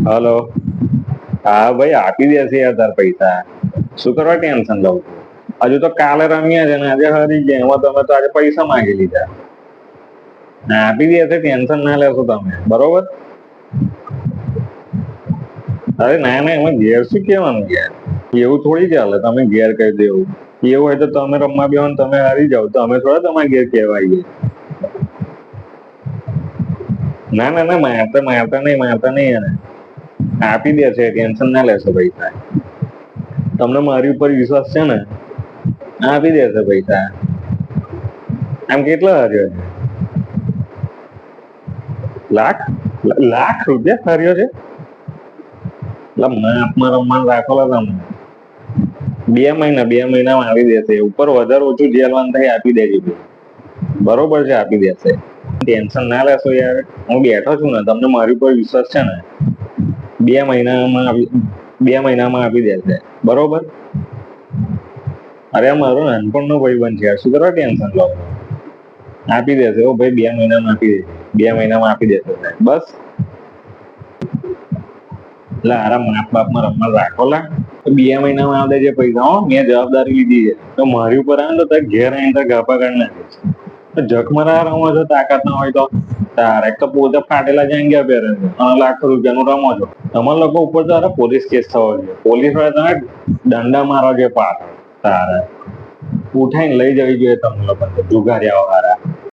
Hello. હા ભાઈ, આપી દેશે યાર તાર પૈસા. શું કરવા ટેન્શન લઉં છું? હજુ તો કાલે રમ્યા છે ને આજે હારી ગયા, એમાં તમે તો આજે પૈસા માંગી લીધા. ના, આપી દેશે, ટેન્શન ના લેશો તમે, બરોબર. અરે ના ના, એમાં ઘેર શું કેવાનું યાર? એવું થોડી ચાલે તમે ઘેર કહી દેવું. એવું હોય તો તમે રમવા બેહો ને તમે હારી જાવ તો અમે થોડા તમારા ઘેર કહેવા આવીએ. ના ના ના, મારતા નહીં એને. આપી દેશે, ટેન્શન ના લેશો પૈસા. તમને મારી ઉપર વિશ્વાસ છે ને? આપી દેશે પૈસા. આમ કેટલા હાર્યો છે? લાખ? લાખ રૂપિયા હાર્યો છે? એટલે માપમાં રમવાનું રાખો તમે. 2 મહિના, 2 મહિનામાં આવી દેશે. ઉપર વધારે ઓછું જેલવાન થાય આપી દેજો. બરોબર છે, આપી દેશે. ટેન્શન ના લેશો યાર. હું બેઠો છું ને, તમને મારી ઉપર વિશ્વાસ છે ને? 2 મહિનામાં આપી દેશે, બરોબર. અરે મારો નાનપણનો ભાઈબંધ છે, શું કરવા ટેન્શન લો? આપી દેશે હો ભાઈ, 2 મહિનામાં આપી દેશે. 2 મહિનામાં આપી દેશે બસ. એટલે આરામ માપ બાપમાં રમવા રાખો લા. 2 મહિનામાં આવે છે પૈસા. હો, મેં જવાબદારી લીધી છે. તો મારી ઉપર આવે ને તો ઘેર આવીને તો ગાપા કાઢી નાખીશ. જખ મારા રમો છો, તાકાત ના હોય તો તારે તો પોતે ફાટેલા જંગ્યા પહેરે છે અને લાખો રૂપિયાનું રમો છો. તમારા લોકો ઉપર તો પોલીસ કેસ થવો જોઈએ. પોલીસ વાળા તમે દંડા મારો છે પાછળ. તારે ઉઠાઈને લઈ જવી જોઈએ તમને લોકો જુગાર્યા વાળા.